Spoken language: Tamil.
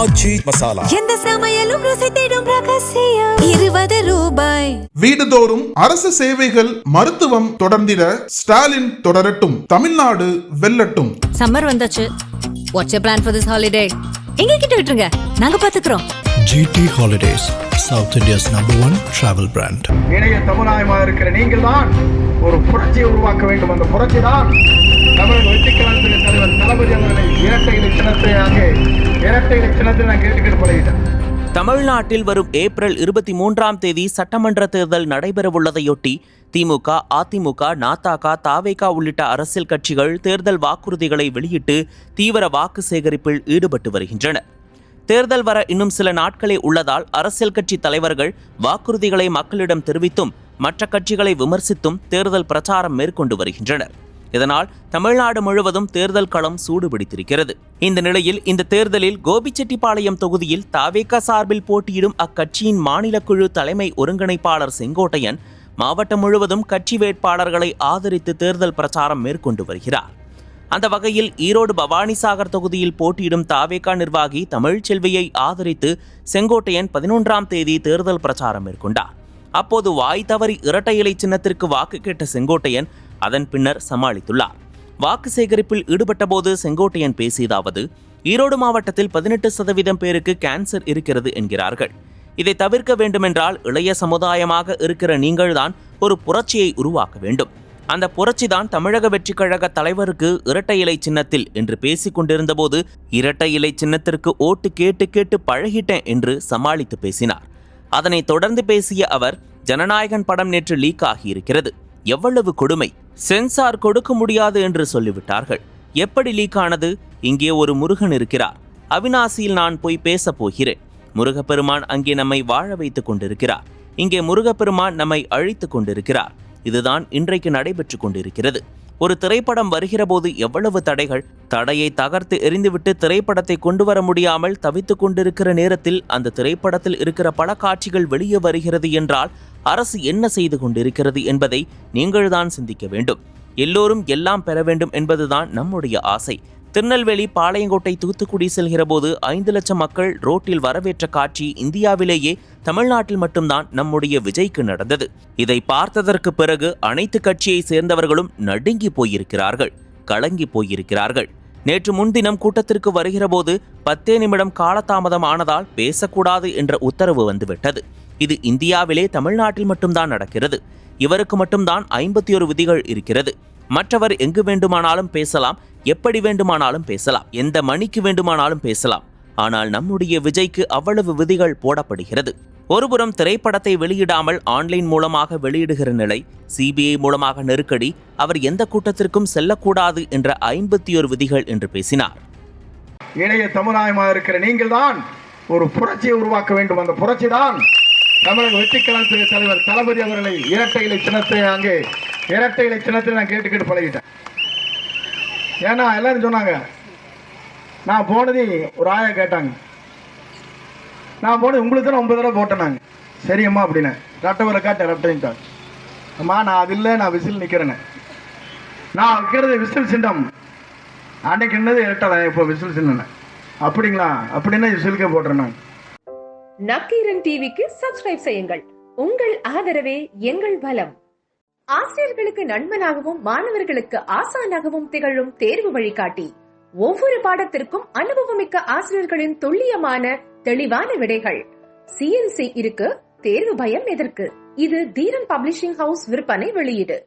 ஆச்சி மசாலா. எந்த சமையலும் ருசி தேடும் ரகசியம் 20 ரூபாய். வீடுதோறும் அரசு சேவைகள் மருத்துவம் தொடர்ந்திட ஸ்டாலின் தொடரட்டும், தமிழ்நாடு வெல்லட்டும். சம்மர் வந்தாச்சு. What's your plan for this holiday? எங்க கிட்ட விட்டுருங்க, நாங்க பாத்துக்கிறோம். GT Holidays, South India's #1 travel brand. இளைய தமிழாயமாக இருக்கிற நீங்கள் தான் ஒரு புரட்சியை உருவாக்க வேண்டும். அந்த புரட்சி தான் தமிழக வெற்றிக்கழகத்தின் தலைவர் தளபதி அவர்களை இரட்டை இலை சின்னத்தை நான் கேட்டுக்கிட்டு பழகிட்டேன். தமிழ்நாட்டில் வரும் ஏப்ரல் 23ஆம் தேதி சட்டமன்ற தேர்தல் நடைபெறவுள்ளதையொட்டி திமுக, அதிமுக, நாதாக, தாவேக உள்ளிட்ட அரசியல் கட்சிகள் தேர்தல் வாக்குறுதிகளை வெளியிட்டு தீவிர வாக்கு சேகரிப்பில் ஈடுபட்டு வருகின்றன. தேர்தல் வர இன்னும் சில நாட்களே உள்ளதால் அரசியல் கட்சி தலைவர்கள் வாக்குறுதிகளை மக்களிடம் தெரிவித்தும் மற்ற கட்சிகளை விமர்சித்தும் தேர்தல் பிரச்சாரம் மேற்கொண்டு வருகின்றனர். இதனால் தமிழ்நாடு முழுவதும் தேர்தல் களம் சூடுபிடித்திருக்கிறது. இந்த நிலையில் இந்த தேர்தலில் கோபிச்செட்டிப்பாளையம் தொகுதியில் தாவேக சார்பில் போட்டியிடும் அக்கட்சியின் மாநில குழு தலைமை ஒருங்கிணைப்பாளர் செங்கோட்டையன் மாவட்டம் முழுவதும் கட்சி வேட்பாளர்களை ஆதரித்து தேர்தல் பிரச்சாரம் மேற்கொண்டு வருகிறார். அந்த வகையில் ஈரோடு பவானிசாகர் தொகுதியில் போட்டியிடும் தாவேக நிர்வாகி தமிழ்ச்செல்வியை ஆதரித்து செங்கோட்டையன் 11ஆம் தேதி தேர்தல் பிரச்சாரம் மேற்கொண்டார். அப்போது வாய் தவறி இரட்டை இலை சின்னத்திற்கு வாக்கு கேட்ட செங்கோட்டையன் அதன் பின்னர் சமாளித்துள்ளார். வாக்கு சேகரிப்பில் ஈடுபட்ட போது செங்கோட்டையன் பேசியதாவது, ஈரோடு மாவட்டத்தில் 18% பேருக்கு கேன்சர் இருக்கிறது என்கிறார்கள். இதை தவிர்க்க வேண்டுமென்றால் இளைய சமுதாயமாக இருக்கிற நீங்கள்தான் ஒரு புரட்சியை உருவாக்க வேண்டும். அந்த புரட்சிதான் தமிழக வெற்றிக் கழக தலைவருக்கு இரட்டை இலை சின்னத்தில் என்று பேசிக் கொண்டிருந்த போது இரட்டை இலை சின்னத்திற்கு ஓட்டு கேட்டு கேட்டு பழகிட்டேன் என்று சமாளித்து பேசினார். அதனைத் தொடர்ந்து பேசிய அவர், ஜனநாயகன் படம் நேற்று லீக் ஆகியிருக்கிறது, எவ்வளவு கொடுமை, சென்சார் கொடுக்க முடியாது என்று சொல்லிவிட்டார்கள். எப்படி லீக் ஆனது? இங்கே ஒரு முருகன் இருக்கிறார், அவிநாசியில் நான் போய் பேசப் போகிறேன். முருகப்பெருமான் அங்கே நம்மை வாழ வைத்துக் கொண்டிருக்கிறார், இங்கே முருகப்பெருமான் நம்மை அழித்துக் கொண்டிருக்கிறார். இதுதான் இன்றைக்கு நடைபெற்று கொண்டிருக்கிறது. ஒரு திரைப்படம் வருகிற போது எவ்வளவு தடைகள், தடையை தகர்த்து எறிந்துவிட்டு திரைப்படத்தை கொண்டு வர முடியாமல் தவித்துக் கொண்டிருக்கிற நேரத்தில் அந்த திரைப்படத்தில் இருக்கிற பல காட்சிகள் வெளியே வருகிறது என்றால் அரசு என்ன செய்து கொண்டிருக்கிறது என்பதை நீங்கள்தான் சிந்திக்க வேண்டும். எல்லோரும் எல்லாம் பெற வேண்டும் என்பதுதான் நம்முடைய ஆசை. திருநெல்வேலி, பாளையங்கோட்டை, தூத்துக்குடி செல்கிற போது 5 லட்சம் மக்கள் ரோட்டில் வரவேற்ற காட்சி இந்தியாவிலேயே தமிழ்நாட்டில் மட்டும்தான் நம்முடைய விஜய்க்கு நடந்தது. இதை பார்த்ததற்கு பிறகு அனைத்து கட்சியை சேர்ந்தவர்களும் நடுங்கி போயிருக்கிறார்கள், கலங்கி போயிருக்கிறார்கள். நேற்று முன்தினம் கூட்டத்திற்கு வருகிற போது 10 நிமிடம் காலதாமதம் ஆனதால் பேசக்கூடாது என்ற உத்தரவு வந்துவிட்டது. இது இந்தியாவிலே தமிழ்நாட்டில் மட்டும்தான் நடக்கிறது. இவருக்கு மட்டும்தான் 51 விதிகள் இருக்கிறது. மற்றவர் எங்கு வேண்டுமானாலும் பேசலாம், எப்படி வேண்டுமானாலும் பேசலாம், எந்த மணிக்கு வேண்டுமானாலும் பேசலாம். ஆனால் நம்முடைய விஜய்க்கு அவ்வளவு விதிகள் போடப்படுகிறது. ஒருபுறம் திரைப்படத்தை வெளியிடாமல் ஆன்லைன் மூலமாக வெளியிடுகிற நிலை, சிபிஐ மூலமாக நெருக்கடி, அவர் எந்த கூட்டத்திற்கும் செல்லக்கூடாது என்ற 51 விதிகள் என்று பேசினார். இளைய தமிழாயமாக இருக்கிற நீங்கள் தான் ஒரு புரட்சியை உருவாக்க வேண்டும். அந்த புரட்சி தான் தமிழக வெற்றிக்கழகத்தின் தலைவர் தளபதி அவர்களை இரட்டை இலை சின்னத்தை நான் கேட்டுக்கிட்டு பழகிட்டேன். ஏன்னா எல்லாரும் சொன்னாங்க, நான் போனது ஒரு ஆயா கேட்டாங்க, நான் போனது உங்களுக்கு தான் 9 தடவை போட்டேனாங்க. சரியம்மா அப்படின்னு ரெட்டவரை காட்ட ரெட்டைன்ட்டாங்க. அம்மா நான் அது இல்லை, நான் விசில் நிற்கிறேன்னு. நான் வைக்கிறது விசில் சின்னம், அன்னைக்கு என்னது இரட்டை, இப்போ விசில் சின்ன. அப்படிங்களா? அப்படின்னா விசிலுக்கே போட்டுறேன் நான். நக்கீரன் டிவிக்கு சப்ஸ்கிரைப் செய்யுங்கள். உங்கள் ஆதரவே எங்கள் பலம். ஆசிரியர்களுக்கு நண்பனாகவும் மாணவர்களுக்கு ஆசானாகவும் திகழும் தேர்வு வழிகாட்டி. ஒவ்வொரு பாடத்திற்கும் அனுபவமிக்க ஆசிரியர்களின் துல்லியமான தெளிவான விடைகள். CNC இருக்கு, தேர்வு பயம் எதற்கு? இது தீரன் பப்ளிஷிங் ஹவுஸ் விற்பனை வெளியீடு.